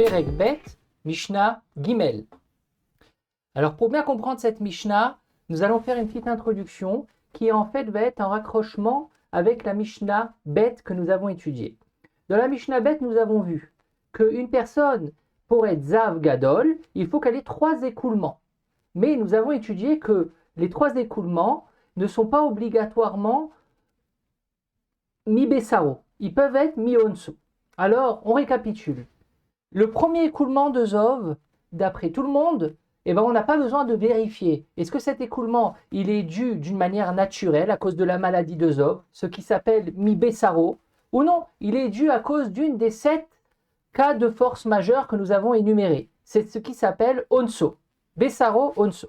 Perek Bet, Mishnah Gimel. Alors pour bien comprendre cette Mishnah, nous allons faire une petite introduction qui en fait va être en raccrochement avec la Mishnah Bet que nous avons étudiée. Dans la Mishnah Bet, nous avons vu qu'une personne, pour être Zav Gadol, il faut qu'elle ait 3 écoulements. Mais nous avons étudié que les 3 écoulements ne sont pas obligatoirement mi Bessaro, ils peuvent être mi Onso. Alors, on récapitule. Le premier écoulement de Zov, d'après tout le monde, on n'a pas besoin de vérifier. Est-ce que cet écoulement, il est dû d'une manière naturelle à cause de la maladie de Zov, ce qui s'appelle mi Bessaro, ou non, il est dû à cause d'une des 7 cas de force majeure que nous avons énumérés. C'est ce qui s'appelle Onso. Bessaro, Onso.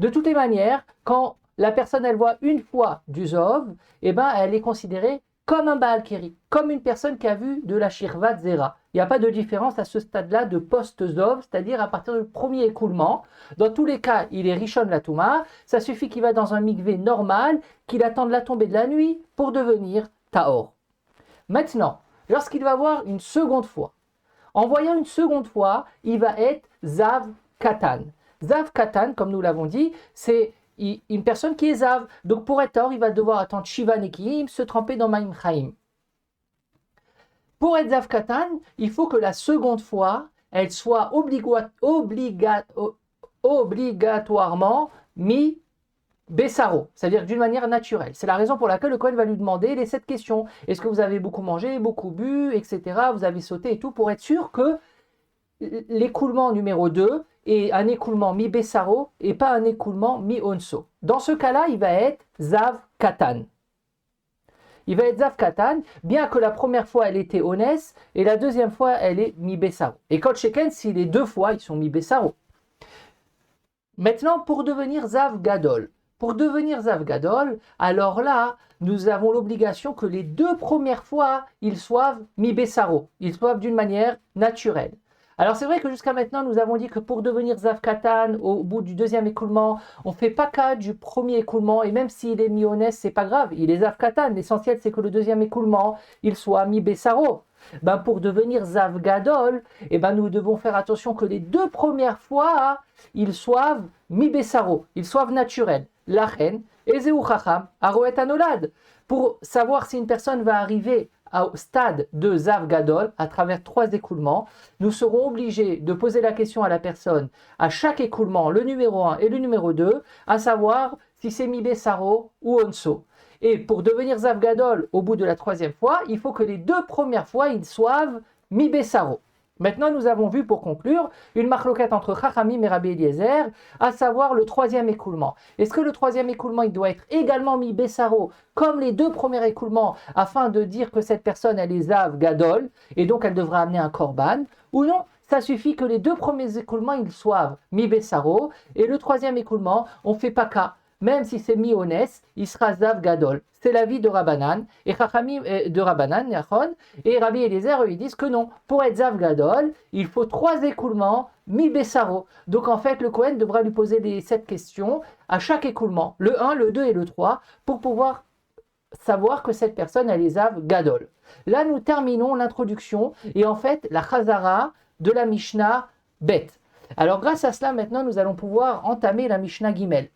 De toutes les manières, quand la personne elle voit une fois du Zov, elle est considérée comme un Baal Keri, comme une personne qui a vu de la Shirvat Zera. Il n'y a pas de différence à ce stade-là de post-Zov, c'est-à-dire à partir du premier écoulement. Dans tous les cas, il est Rishon Latouma. Ça suffit qu'il va dans un mikvé normal, qu'il attende la tombée de la nuit pour devenir Taor. Maintenant, lorsqu'il va voir une seconde fois, en voyant une seconde fois, il va être Zav Katan. Zav Katan, comme nous l'avons dit, c'est une personne qui est Zav. Donc pour être Taor, il va devoir attendre Shiva Nekiim, se tremper dans Maïm Chaim. Pour être Zav Katan, il faut que la seconde fois, elle soit obligatoirement mi Bessaro, c'est-à-dire d'une manière naturelle. C'est la raison pour laquelle le Kohen va lui demander les 7 questions. Est-ce que vous avez beaucoup mangé, beaucoup bu, etc. Vous avez sauté et tout, pour être sûr que l'écoulement numéro 2 est un écoulement mi Bessaro et pas un écoulement mi Onso. Dans ce cas-là, il va être Zav Katan. Il va être Zav Katan, bien que la première fois elle était Onès et la deuxième fois elle est mi Bessaro. Et Kol Sheken, si les 2 fois ils sont mi Bessaro. Maintenant, pour devenir Zav Gadol. Pour devenir Zav Gadol, alors là, nous avons l'obligation que les 2 premières fois, ils soient mi Bessaro. Ils soient d'une manière naturelle. Alors c'est vrai que jusqu'à maintenant, nous avons dit que pour devenir Zav Katan, au bout du 2e écoulement, on ne fait pas cas du premier écoulement, et même s'il est mi-Onès, c'est pas grave, il est Zav Katan. L'essentiel, c'est que le 2e écoulement, il soit mi Bessaro. Pour devenir Zav Gadol, nous devons faire attention que les 2 premières fois, ils soient mi Bessaro, ils soient naturels. La reine, Ezeu Chacham, Aroet Anolad. Pour savoir si une personne va arriver au stade de Zav Gadol, à travers 3 écoulements, nous serons obligés de poser la question à la personne, à chaque écoulement, le numéro 1 et le numéro 2, à savoir si c'est mi Bessaro ou Onso. Et pour devenir Zav Gadol, au bout de la 3e fois, il faut que les 2 premières fois, ils soient mi Bessaro. Maintenant, nous avons vu, pour conclure, une marloquette entre Chachamim et Rabbi Eliezer, à savoir le 3e écoulement. Est-ce que le 3e écoulement, il doit être également mi Bessaro, comme les 2 premiers écoulements, afin de dire que cette personne, elle est Zav Gadol, et donc elle devra amener un korban, ou non? Ça suffit que les 2 premiers écoulements, ils soient mi Bessaro, et le 3e écoulement, on ne fait pas cas. Même si c'est mi-Onès, il sera Zav Gadol. C'est l'avis de Rabbanan, et Chachamim de Rabbanan, et Rabbi Eliezer, ils disent que non. Pour être Zav Gadol, il faut 3 écoulements mi-Bessaro. Donc en fait, le Kohen devra lui poser les 7 questions à chaque écoulement, le 1, le 2 et le 3, pour pouvoir savoir que cette personne, elle est Zav Gadol. Là, nous terminons l'introduction, et en fait, la Chazara de la Mishnah Bet. Alors grâce à cela, maintenant, nous allons pouvoir entamer la Mishnah Gimel.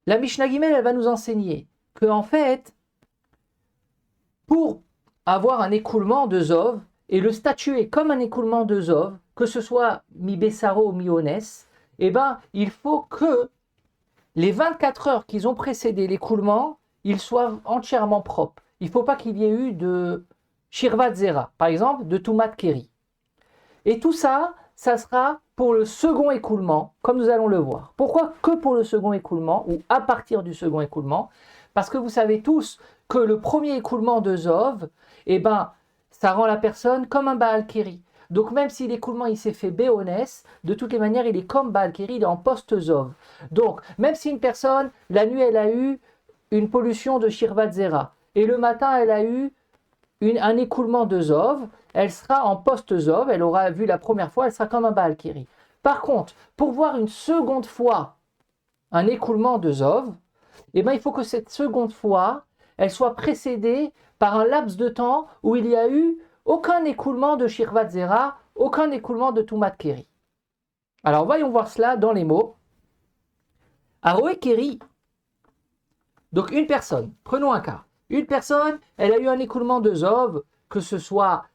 La Mishnah Gimel, elle va nous enseigner que, en fait, pour avoir un écoulement de Zov et le statuer comme un écoulement de Zov, que ce soit mi Bessaro ou mi Onès, il faut que les 24 heures qui ont précédé l'écoulement, ils soient entièrement propres. Il ne faut pas qu'il y ait eu de Shirvat Zera, par exemple, de Tumat Keri. Et tout ça, ça sera pour le second écoulement, comme nous allons le voir. Pourquoi que pour le second écoulement, ou à partir du second écoulement? Parce que vous savez tous que le premier écoulement de Zov, ça rend la personne comme un Baal Keri. Donc même si l'écoulement il s'est fait Béonès, de toutes les manières il est comme Baal Keri, il est en post-Zov. Donc même si une personne, la nuit elle a eu une pollution de Shirvat Zera, et le matin elle a eu un écoulement de Zov, elle sera en post-Zov, elle aura vu la première fois, elle sera comme un Baal Keri. Par contre, pour voir une seconde fois un écoulement de Zov, il faut que cette seconde fois, elle soit précédée par un laps de temps où il y a eu aucun écoulement de Shirvat Zera, aucun écoulement de Tumat Keri. Alors voyons voir cela dans les mots. Aroé Keri, donc une personne, prenons un cas. Une personne, elle a eu un écoulement de Zov, que ce soit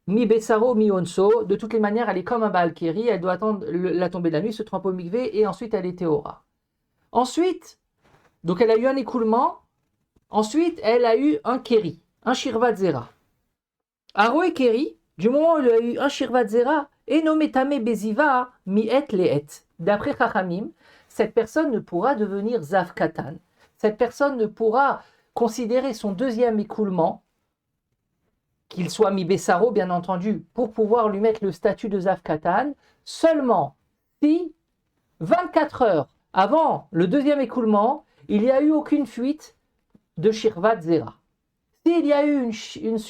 mi Bessaro, mi Onso. De toutes les manières, elle est comme un Baal Keri, elle doit attendre la tombée de la nuit, se tremper au mikvé, et ensuite elle est Théora. Ensuite, donc elle a eu un écoulement, ensuite elle a eu un Keri, un Shirvat Zera. Aroé Keri, du moment où elle a eu un Shirvat Zera, et nommé Tamé Beziva, mi et le et. D'après Chachamim, cette personne ne pourra devenir Zav Katan. Cette personne ne pourra considérer son deuxième écoulement, qu'il soit mi Bessaro, bien entendu, pour pouvoir lui mettre le statut de Zav Katan, seulement si 24 heures avant le deuxième écoulement, il n'y a eu aucune fuite de Shirvat Zera. S'il y a eu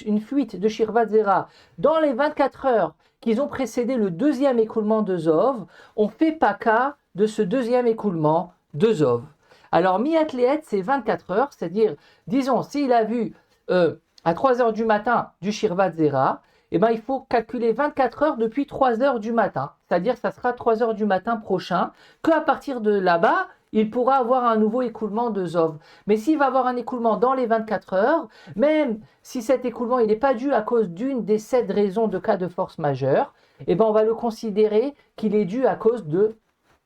une fuite de Shirvat Zera dans les 24 heures qui ont précédé le deuxième écoulement de Zov, on ne fait pas cas de ce deuxième écoulement de Zov. Alors, mi-atléet, c'est 24 heures, c'est-à-dire, disons, s'il a vu à 3 heures du matin du Shirvat Zera, eh ben, il faut calculer 24 heures depuis 3 heures du matin. C'est-à-dire que ça sera 3 heures du matin prochain, qu'à partir de là-bas, il pourra avoir un nouveau écoulement de Zov. Mais s'il va avoir un écoulement dans les 24 heures, même si cet écoulement n'est pas dû à cause d'une des 7 raisons de cas de force majeure, eh ben, on va le considérer qu'il est dû à cause de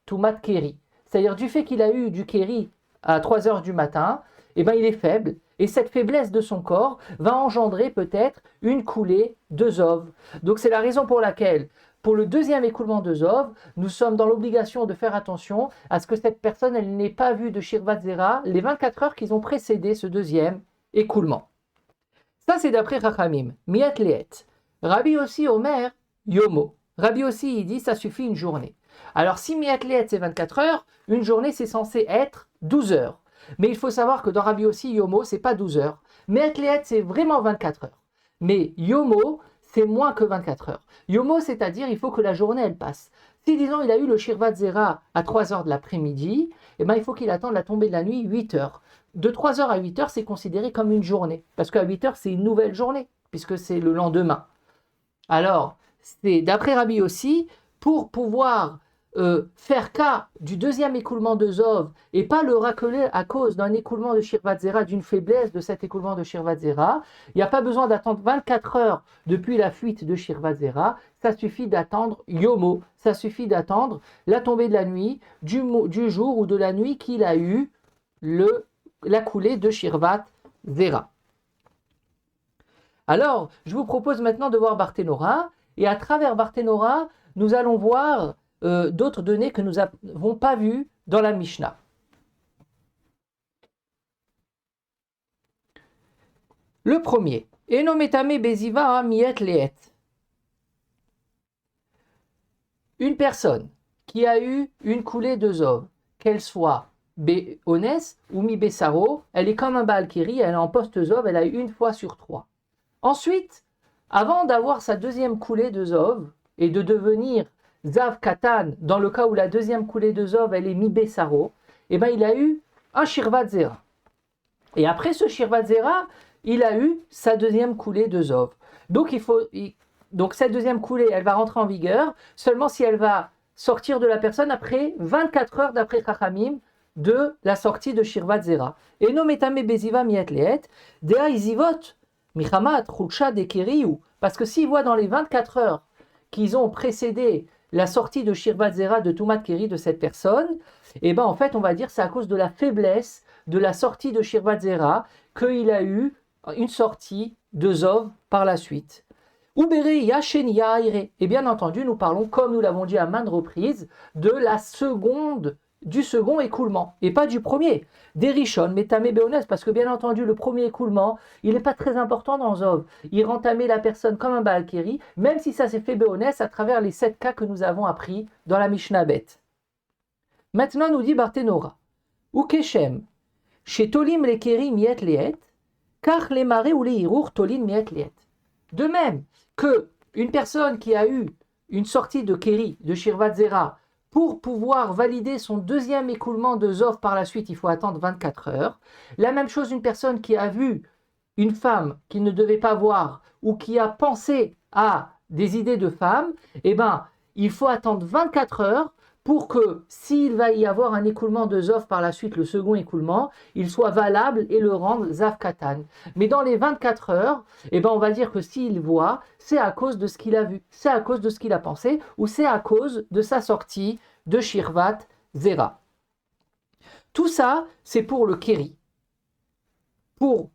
Tumat Keri. C'est-à-dire du fait qu'il a eu du Keri à 3 heures du matin, eh ben, il est faible. Et cette faiblesse de son corps va engendrer peut-être une coulée de Zov. Donc c'est la raison pour laquelle, pour le deuxième écoulement de Zov, nous sommes dans l'obligation de faire attention à ce que cette personne elle n'ait pas vu de Shirvat Zera les 24 heures qui ont précédé ce deuxième écoulement. Ça c'est d'après Chachamim. Miat Leet. Rabbi aussi Omer, Yomo. Rabbi aussi il dit ça suffit une journée. Alors si Miat Leet c'est 24 heures, une journée c'est censé être 12 heures. Mais il faut savoir que dans Rabbi aussi, Yomo, c'est pas 12 heures. Mais Atléet, c'est vraiment 24 heures. Mais Yomo, c'est moins que 24 heures. Yomo, c'est-à-dire, il faut que la journée, elle passe. Si, disons, il a eu le Shirvat Zera à 3 heures de l'après-midi, eh ben, il faut qu'il attende la tombée de la nuit 8 heures. De 3 heures à 8 heures, c'est considéré comme une journée. Parce qu'à 8 heures, c'est une nouvelle journée, puisque c'est le lendemain. Alors, c'est d'après Rabbi aussi, pour pouvoir faire cas du deuxième écoulement de Zov et pas le racler à cause d'un écoulement de Shirvat Zera, d'une faiblesse de cet écoulement de Shirvat Zera, il n'y a pas besoin d'attendre 24 heures depuis la fuite de Shirvat Zera, ça suffit d'attendre Yomo, ça suffit d'attendre la tombée de la nuit, du jour ou de la nuit qu'il a eu la coulée de Shirvat Zera. Alors, je vous propose maintenant de voir Barthénora, et à travers Barthénora, nous allons voir d'autres données que nous n'avons pas vues dans la Mishnah. Le premier, Enometame Beziva Miet Leet. Une personne qui a eu une coulée de Zov, qu'elle soit Béonès ou Mi Bessaro, elle est comme un Baal Keri, elle est en post-Zov, elle a eu une fois sur 3. Ensuite, avant d'avoir sa deuxième coulée de Zov et de devenir Zav Katan, dans le cas où la deuxième coulée de Zov, elle est Mi Bessaro, eh ben, il a eu un Shirvat Zera. Et après ce Shirvat Zera, il a eu sa deuxième coulée de Zov. Donc, donc cette deuxième coulée, elle va rentrer en vigueur seulement si elle va sortir de la personne après 24 heures d'après Chachamim de la sortie de Shirvat Zera. Et no metame beziva miet leet, dea izivot, michamat, chulcha dekeriu. Parce que s'il voit dans les 24 heures qu'ils ont précédé la sortie de Shirvat Zera, de Tumat Keri de cette personne, et ben en fait on va dire c'est à cause de la faiblesse de la sortie de Shirvat Zera qu'il a eu une sortie de Zov par la suite. Ubere Yachen Yaire. Et bien entendu, nous parlons, comme nous l'avons dit à maintes reprises, du second écoulement, et pas du premier. Des Rishon, Metame Beonès, parce que bien entendu, le premier écoulement, il n'est pas très important dans Zov. Il rentamait la personne comme un Baal Keri, même si ça s'est fait Beonès à travers les 7 cas que nous avons appris dans la Mishnah Bet. Maintenant, nous dit Barthénora, ou Keshem, chez Tolim les Keri miet leet, car les marées ou les hirour Tolim miet leet. De même que une personne qui a eu une sortie de Keri, de Shirvat Zera, pour pouvoir valider son deuxième écoulement de Zov par la suite, il faut attendre 24 heures. La même chose, une personne qui a vu une femme qu'il ne devait pas voir ou qui a pensé à des idées de femme, eh ben, il faut attendre 24 heures pour que, s'il va y avoir un écoulement de Zov par la suite, le second écoulement, il soit valable et le rendre Zav Katan. Mais dans les 24 heures, eh ben, on va dire que s'il voit, c'est à cause de ce qu'il a vu, c'est à cause de ce qu'il a pensé, ou c'est à cause de sa sortie de Shirvat Zera. Tout ça, c'est pour le Kéri, pour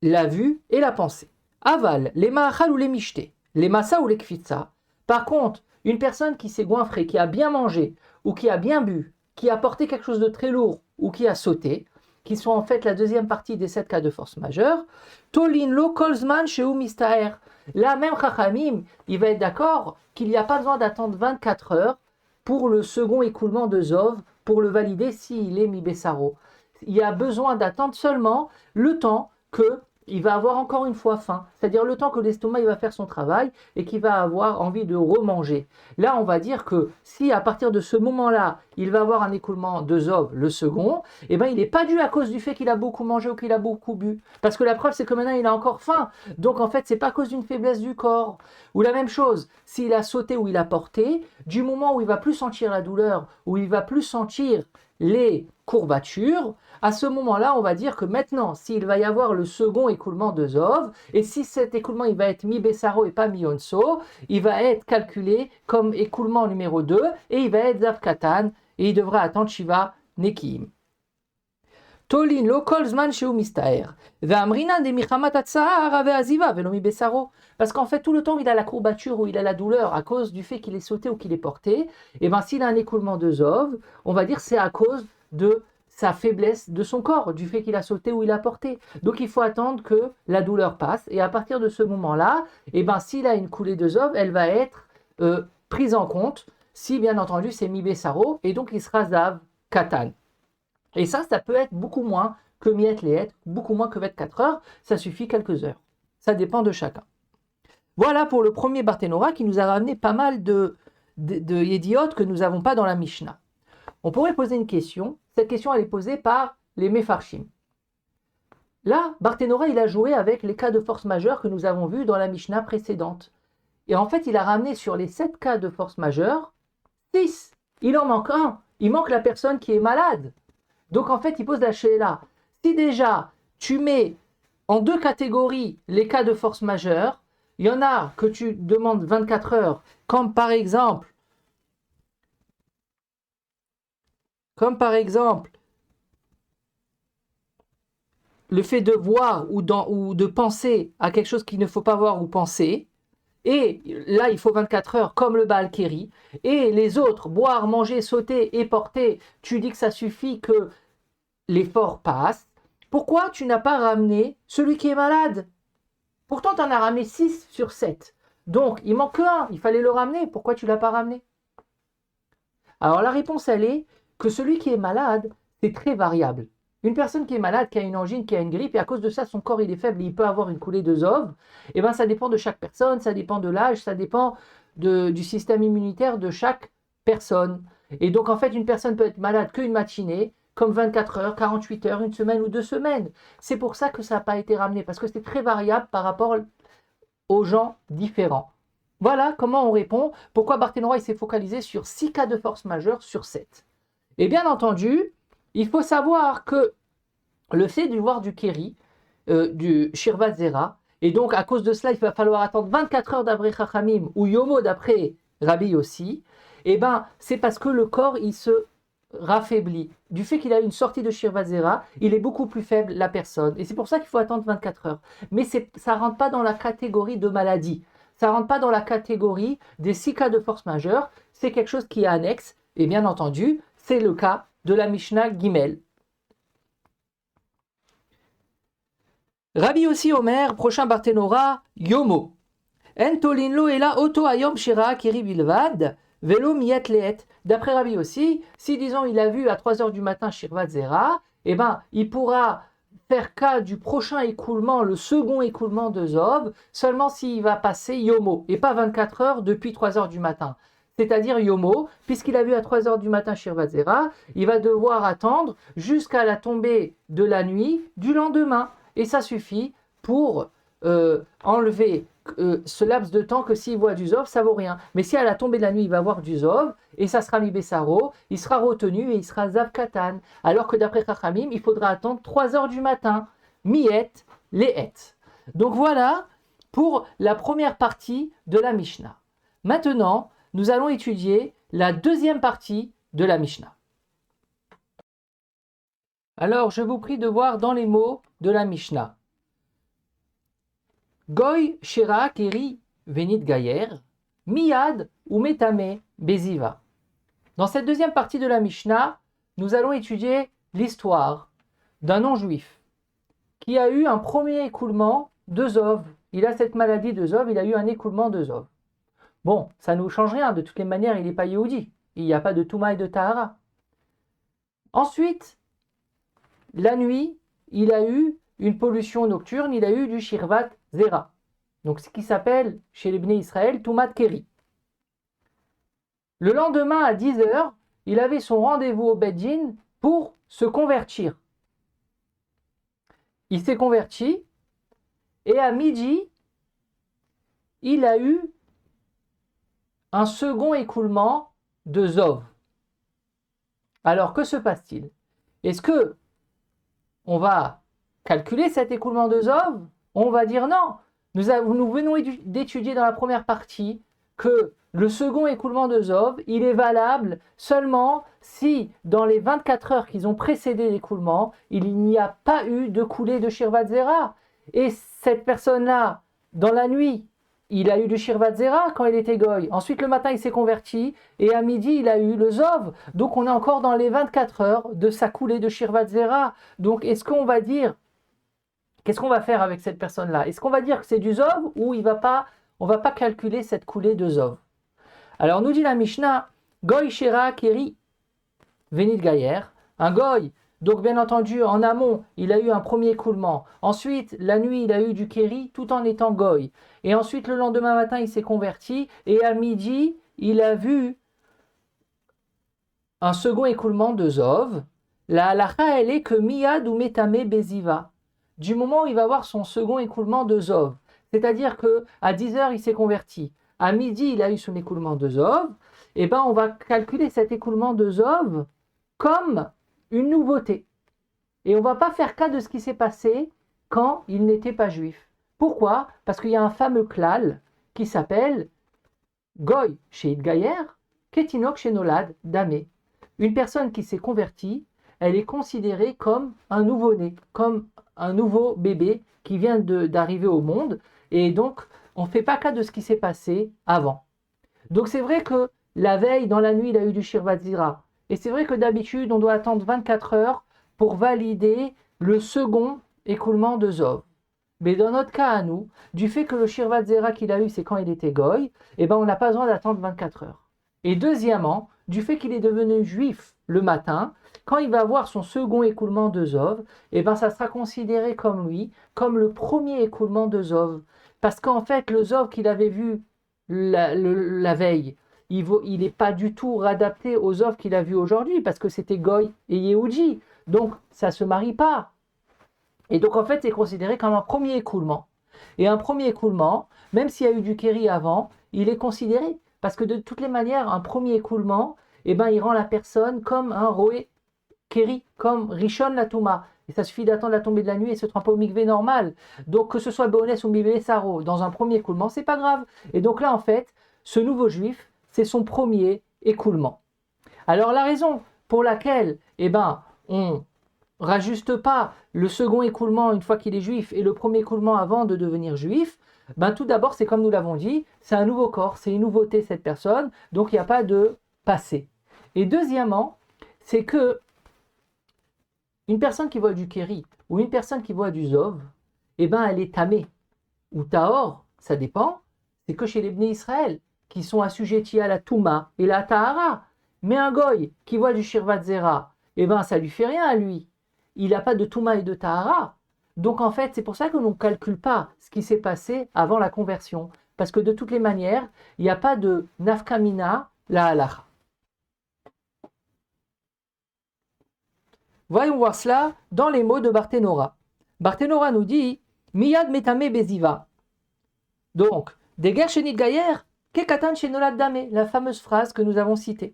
la vue et la pensée. Aval, les Mahachal ou les Mishté, les Massa ou les Kfitsa. Par contre, une personne qui s'est goinfrée, qui a bien mangé, ou qui a bien bu, qui a porté quelque chose de très lourd, ou qui a sauté, qui sont en fait la deuxième partie des 7 cas de force majeure, Tolin lo kolzman sheu mistaer. Là, même Chachamim, il va être d'accord qu'il n'y a pas besoin d'attendre 24 heures pour le second écoulement de Zov, pour le valider s'il est mi Bessaro. Il y a besoin d'attendre seulement le temps qu'il va avoir encore une fois faim, c'est-à-dire le temps que l'estomac il va faire son travail et qu'il va avoir envie de remanger. Là, on va dire que si à partir de ce moment-là, il va avoir un écoulement de Zov, le second, eh ben, il n'est pas dû à cause du fait qu'il a beaucoup mangé ou qu'il a beaucoup bu. Parce que la preuve, c'est que maintenant, il a encore faim. Donc, en fait, c'est pas à cause d'une faiblesse du corps. Ou la même chose, s'il a sauté ou il a porté, du moment où il va plus sentir la douleur, où il va plus sentir les courbatures, à ce moment-là, on va dire que maintenant, s'il va y avoir le second écoulement de Zov, et si cet écoulement il va être mi-Bessaro et pas mi-Onso, il va être calculé comme écoulement numéro 2, et il va être Zav Katan, et il devra attendre Shiva Nekim. Tolin lo kolzman sheu mistaer. Ve'amrinan de michamat atzahar ave aziva velo mi-Bessaro. Parce qu'en fait, tout le temps où il a la courbature ou il a la douleur à cause du fait qu'il est sauté ou qu'il est porté, et bien s'il a un écoulement de Zov, on va dire c'est à cause de sa faiblesse de son corps, du fait qu'il a sauté ou il a porté. Donc il faut attendre que la douleur passe, et à partir de ce moment-là, et ben s'il a une coulée de Zov, elle va être prise en compte, si bien entendu c'est mi-Bessaro, et donc il sera Zav Katan. Et ça peut être beaucoup moins que Miet Leet, beaucoup moins que 24 heures, ça suffit quelques heures. Ça dépend de chacun. Voilà pour le premier Barthénora qui nous a ramené pas mal de yédiotes que nous n'avons pas dans la Mishnah. On pourrait poser une question. Cette question, elle est posée par les Mefarshim. Là, Barthénora, il a joué avec les cas de force majeure que nous avons vus dans la Mishnah précédente. Et en fait, il a ramené sur les 7 cas de force majeure, 6. Il en manque un. Il manque la personne qui est malade. Donc, en fait, il pose la shéla. Si déjà, tu mets en 2 catégories les cas de force majeure, il y en a que tu demandes 24 heures, comme par exemple, le fait de voir ou de penser à quelque chose qu'il ne faut pas voir ou penser. Et là, il faut 24 heures, comme le Baal Kéri. Et les autres, boire, manger, sauter et porter, tu dis que ça suffit que l'effort passe. Pourquoi tu n'as pas ramené celui qui est malade? Pourtant, tu en as ramené 6 sur 7. Donc, il manque un, il fallait le ramener. Pourquoi tu ne l'as pas ramené? Alors, la réponse, elle est que celui qui est malade, c'est très variable. Une personne qui est malade, qui a une angine, qui a une grippe, et à cause de ça, son corps il est faible, il peut avoir une coulée de Zov, et bien ça dépend de chaque personne, ça dépend de l'âge, ça dépend du système immunitaire de chaque personne. Et donc en fait, une personne peut être malade qu'une matinée, comme 24 heures, 48 heures, une semaine ou 2 semaines. C'est pour ça que ça n'a pas été ramené, parce que c'est très variable par rapport aux gens différents. Voilà comment on répond, pourquoi Barthénora s'est focalisé sur 6 cas de force majeure sur 7. Et bien entendu, il faut savoir que le fait de voir du Kéri, du Shirvat Zera, et donc à cause de cela, il va falloir attendre 24 heures d'après Chachamim, ou Yomo d'après Rabbi aussi, et ben c'est parce que le corps, il se raffaiblit. Du fait qu'il a une sortie de Shirvat Zera, il est beaucoup plus faible, la personne. Et c'est pour ça qu'il faut attendre 24 heures. Mais ça ne rentre pas dans la catégorie de maladie. Ça ne rentre pas dans la catégorie des 6 cas de force majeure. C'est quelque chose qui est annexe. Et bien entendu, c'est le cas de la Mishnah Gimel. Rabbi aussi Omer, prochain Barthénora, Yomo. En tolinlo ela auto ayom shira kiri bilvad, velo miyat leet. D'après Rabbi aussi, si disons il a vu à 3 heures du matin Shirvat Zera, eh ben il pourra faire cas du prochain écoulement, le second écoulement de Zov, seulement s'il va passer Yomo, et pas 24 heures depuis 3 heures du matin. C'est-à-dire Yomo, puisqu'il a vu à 3 heures du matin Shirvat Zera, il va devoir attendre jusqu'à la tombée de la nuit du lendemain. et ça suffit pour enlever ce laps de temps que s'il voit du Zov, ça vaut rien. Mais si à la tombée de la nuit, il va voir du Zov, et ça sera mi Bessaro, il sera retenu et il sera Zav Katan. Alors que d'après Chachamim, il faudra attendre 3 heures du matin. Mi-et, les-et. Donc voilà pour la première partie de la Mishnah. Maintenant, nous allons étudier la deuxième partie de la Mishnah. Alors, je vous prie de voir dans les mots de la Mishnah. Goy, Shera, Keri, Venit Gayer, Miyad ou Metame, Beziva. Dans cette deuxième partie de la Mishnah, nous allons étudier l'histoire d'un non-juif qui a eu un premier écoulement de Zov. Il a cette maladie de Zov, il a eu un écoulement de Zov. Bon, ça ne nous change rien, de toutes les manières, il n'est pas Yehudi. Il n'y a pas de Touma et de Tahara. Ensuite, la nuit, il a eu une pollution nocturne, il a eu du Shirvat Zera. Donc ce qui s'appelle chez les Bnei Israël Toumat Keri. Le lendemain à 10h, il avait son rendez-vous au Beddin pour se convertir. Il s'est converti et à midi, il a eu un second écoulement de Zov. Alors que se passe-t-il? Est-ce que on va calculer cet écoulement de Zov? On va dire non. Nous venons d'étudier dans la première partie que le second écoulement de Zov, il est valable seulement si dans les 24 heures qui ont précédé l'écoulement, il n'y a pas eu de coulée de Shirvat Zera. Et cette personne-là, dans la nuit, il a eu du Shirvat Zera quand il était goy. Ensuite, le matin, il s'est converti. Et à midi, il a eu le Zov. Donc, on est encore dans les 24 heures de sa coulée de Shirvat Zera. Donc, est-ce qu'on va dire... Qu'est-ce qu'on va faire avec cette personne-là? Est-ce qu'on va dire que c'est du Zov ou on ne va pas calculer cette coulée de Zov? Alors, nous dit la Mishnah, Goy Shera Keri Venit Gayer. Un goy, donc bien entendu, en amont, il a eu un premier écoulement. Ensuite, la nuit, il a eu du Keri tout en étant goy. Et ensuite, le lendemain matin, il s'est converti. Et à midi, il a vu un second écoulement de Zov. La halacha, elle est que Miyad ou Metame Beziva. Du moment où il va avoir son second écoulement de Zov. C'est-à-dire qu'à 10h, il s'est converti. À midi, il a eu son écoulement de Zov. Et on va calculer cet écoulement de Zov comme une nouveauté. Et on ne va pas faire cas de ce qui s'est passé quand il n'était pas juif. Pourquoi? Parce qu'il y a un fameux klal qui s'appelle Goy Sheit Gayer, Ketinok Shenolad Dame. Une personne qui s'est convertie, elle est considérée comme un nouveau-né, comme un nouveau bébé qui vient d'arriver au monde. Et donc, on ne fait pas cas de ce qui s'est passé avant. Donc c'est vrai que la veille, dans la nuit, il a eu du Shirvat Zera. Et c'est vrai que d'habitude, on doit attendre 24 heures pour valider le second écoulement de Zov. Mais dans notre cas à nous, du fait que le Shirvat Zera qu'il a eu, c'est quand il était goy, on n'a pas besoin d'attendre 24 heures. Et deuxièmement, du fait qu'il est devenu juif le matin, quand il va avoir son second écoulement de Zov, ça sera considéré comme lui, comme le premier écoulement de Zov. Parce qu'en fait, le Zov qu'il avait vu la veille, il n'est pas du tout réadapté aux Zov qu'il a vu aujourd'hui, parce que c'était Goy et Yehudi. Donc, ça ne se marie pas. Et donc, en fait, c'est considéré comme un premier écoulement. Et un premier écoulement, même s'il y a eu du Keri avant, il est considéré. Parce que de toutes les manières, un premier écoulement, il rend la personne comme un Roé Keri, comme Rishon Latouma. Et ça suffit d'attendre la tombée de la nuit et se tremper au mikvé normal. Donc que ce soit Béonès ou mikvé Saro, dans un premier écoulement, c'est pas grave. Et donc là, en fait, ce nouveau juif, c'est son premier écoulement. Alors la raison pour laquelle, on rajuste pas le second écoulement une fois qu'il est juif et le premier écoulement avant de devenir juif, tout d'abord, c'est comme nous l'avons dit, c'est un nouveau corps, c'est une nouveauté cette personne, donc il n'y a pas de passé. Et deuxièmement, c'est que une personne qui voit du Keri ou une personne qui voit du Zov, elle est tamée. Ou Tahor, ça dépend, c'est que chez les Bnei Israël, qui sont assujettis à la Touma et la Tahara. Mais un Goy qui voit du Shirvat Zera, ça lui fait rien à lui. Il n'a pas de Touma et de Tahara. Donc en fait, c'est pour ça que l'on ne calcule pas ce qui s'est passé avant la conversion. Parce que de toutes les manières, il n'y a pas de nafkamina la halacha. Voyons voir cela dans les mots de Barthénora. Barthénora nous dit Miyad metame beziva. Donc, Deger shenit gayer, kekatan shenolad dame, la fameuse phrase que nous avons citée.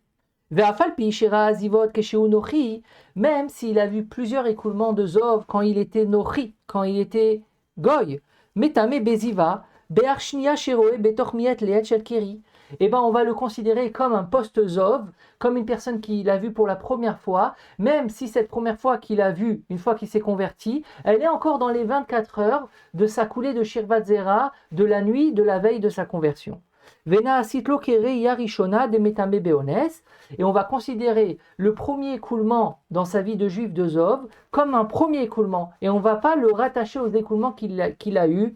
Ve'afal pi shira azivot keshehu nochi, même s'il a vu plusieurs écoulements de Zov quand il était nochi, quand il était goy, metame beziva, be'arshnia sheroe betoch miet leet shel keri. Eh ben, on va le considérer comme un post-Zov, comme une personne qui l'a vu pour la première fois, même si cette première fois qu'il a vu, une fois qu'il s'est converti, elle est encore dans les 24 heures de sa coulée de Shirvat Zera, de la nuit, de la veille de sa conversion. Vena asitlo kere yarishona de metame beones, et on va considérer le premier écoulement dans sa vie de juif de Zov comme un premier écoulement, et on ne va pas le rattacher aux écoulements qu'il a eus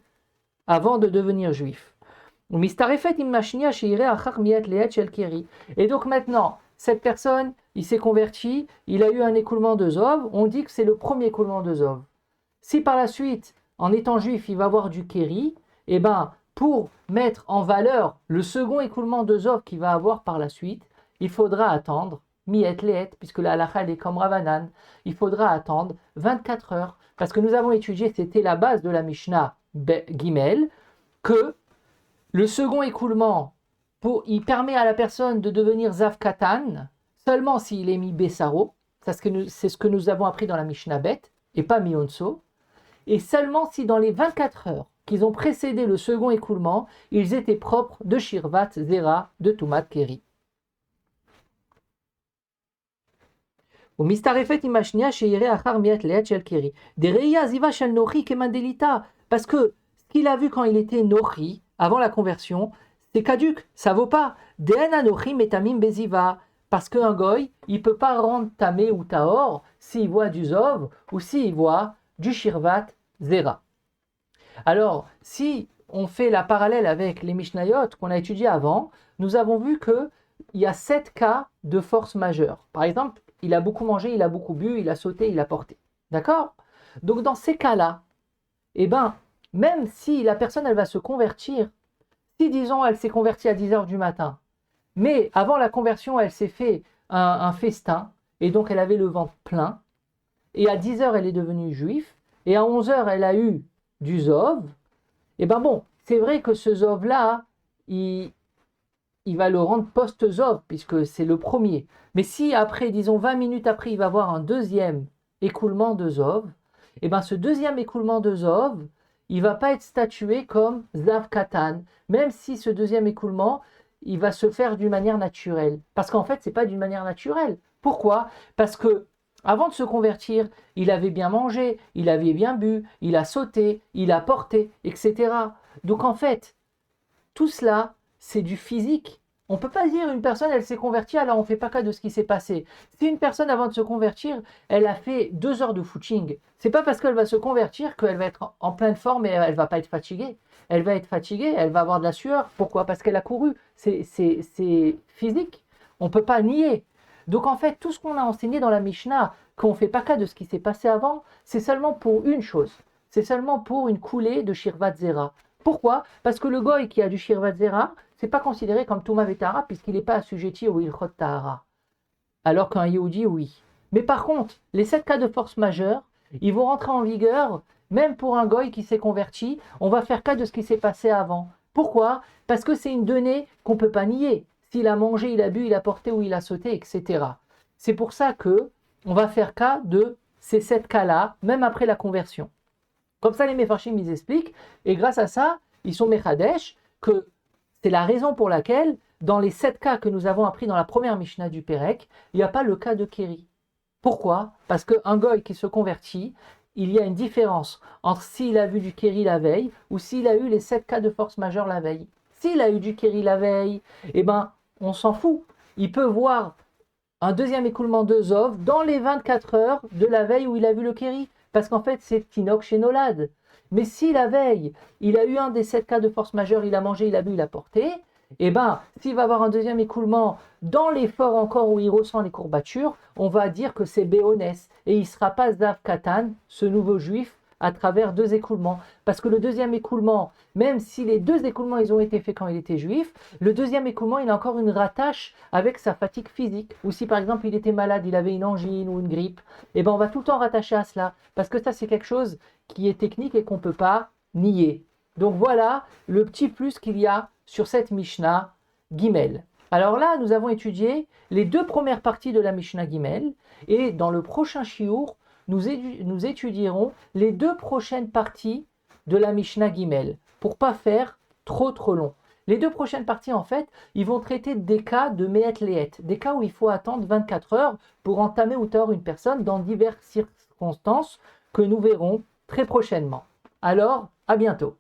avant de devenir juif. Et donc maintenant, cette personne, il s'est converti, il a eu un écoulement de Zov, on dit que c'est le premier écoulement de Zov. Si par la suite, en étant juif, il va avoir du Kéri, eh ben, pour mettre en valeur le second écoulement de Zov qu'il va avoir par la suite, il faudra attendre, miet leet, puisque la halakha est comme Ravanan, il faudra attendre 24 heures, parce que nous avons étudié, c'était la base de la Mishnah Gimel, que le second écoulement, il permet à la personne de devenir Zav Katan seulement s'il est mis Bessaro, c'est ce que nous avons appris dans la Mishnah Bet, et pas Mionso, et seulement si dans les 24 heures qu'ils ont précédé le second écoulement, ils étaient propres de Shirvat Zera, de Tumat Keri. Ou mistarefet imashnia sheire achar miet leet shel keri. De reia ziva shel nochi kemandelita. Parce que ce qu'il a vu quand il était nochi, avant la conversion, c'est caduc, ça vaut pas. Den anochi metamim beziva. Parce qu'un goy, il peut pas rendre tamé ou taor s'il voit du zov ou s'il voit du shirvat zera. Alors, si on fait la parallèle avec les Mishnayot qu'on a étudiés avant, nous avons vu qu'il y a 7 cas de force majeure. Par exemple, il a beaucoup mangé, il a beaucoup bu, il a sauté, il a porté. D'accord? Donc dans ces cas-là, eh ben, même si la personne elle va se convertir, si disons elle s'est convertie à 10h du matin, mais avant la conversion elle s'est fait un festin, et donc elle avait le ventre plein, et à 10h elle est devenue juive, et à 11h elle a eu du Zov, et ben bon, c'est vrai que ce Zov-là, il va le rendre post-Zov, puisque c'est le premier. Mais si après, disons 20 minutes après, il va avoir un deuxième écoulement de Zov, et ben ce deuxième écoulement de Zov, il va pas être statué comme Zav Katan, même si ce deuxième écoulement, il va se faire d'une manière naturelle. Parce qu'en fait, c'est pas d'une manière naturelle. Pourquoi? Parce que avant de se convertir, il avait bien mangé, il avait bien bu, il a sauté, il a porté, etc. Donc en fait, tout cela, c'est du physique. On ne peut pas dire une personne, elle s'est convertie, alors on ne fait pas cas de ce qui s'est passé. Si une personne, avant de se convertir, elle a fait 2 heures de footing, c'est pas parce qu'elle va se convertir qu'elle va être en pleine forme et elle ne va pas être fatiguée. Elle va être fatiguée, elle va avoir de la sueur. Pourquoi? Parce qu'elle a couru. C'est physique. On ne peut pas nier. Donc en fait, tout ce qu'on a enseigné dans la Mishnah, qu'on ne fait pas cas de ce qui s'est passé avant, c'est seulement pour une chose. C'est seulement pour une coulée de Shirvat Zera. Pourquoi? Parce que le goy qui a du Shirvat Zera, c'est pas considéré comme Touma Vetara puisqu'il n'est pas assujetti au Ilchot Tahara. Alors qu'un Yehudi, oui. Mais par contre, les 7 cas de force majeure, ils vont rentrer en vigueur même pour un goy qui s'est converti. On va faire cas de ce qui s'est passé avant. Pourquoi? Parce que c'est une donnée qu'on ne peut pas nier. S'il a mangé, il a bu, il a porté ou il a sauté, etc. C'est pour ça que on va faire cas de ces 7 cas-là, même après la conversion. Comme ça, les Mefarshim, ils expliquent, et grâce à ça, ils sont Mechadesh, que c'est la raison pour laquelle, dans les 7 cas que nous avons appris dans la première Mishnah du Pérec, il n'y a pas le cas de Kéri. Pourquoi? Parce qu'un goy qui se convertit, il y a une différence entre s'il a vu du Kéri la veille, ou s'il a eu les 7 cas de force majeure la veille. S'il a eu du Kéri la veille, eh ben, on s'en fout. Il peut voir un deuxième écoulement de Zov dans les 24 heures de la veille où il a vu le Kéri. Parce qu'en fait, c'est Tinok chez Nolad. Mais si la veille, il a eu un des 7 cas de force majeure, il a mangé, il a bu, il a porté, eh bien, s'il va avoir un deuxième écoulement dans l'effort encore où il ressent les courbatures, on va dire que c'est Béonès. Et il ne sera pas Zav Katan, ce nouveau juif, à travers 2 écoulements. Parce que le deuxième écoulement, même si les 2 écoulements ils ont été faits quand il était juif, le deuxième écoulement il a encore une rattache avec sa fatigue physique. Ou si par exemple il était malade, il avait une angine ou une grippe, et ben on va tout le temps rattacher à cela. Parce que ça c'est quelque chose qui est technique et qu'on ne peut pas nier. Donc voilà le petit plus qu'il y a sur cette Mishnah Gimel. Alors là, nous avons étudié les 2 premières parties de la Mishnah Gimel et dans le prochain shiur, nous étudierons les 2 prochaines parties de la Mishnah Gimel pour pas faire trop long. Les 2 prochaines parties, en fait, ils vont traiter des cas de Me'et Le'et, des cas où il faut attendre 24 heures pour entamer ou tort une personne dans diverses circonstances que nous verrons très prochainement. Alors, à bientôt.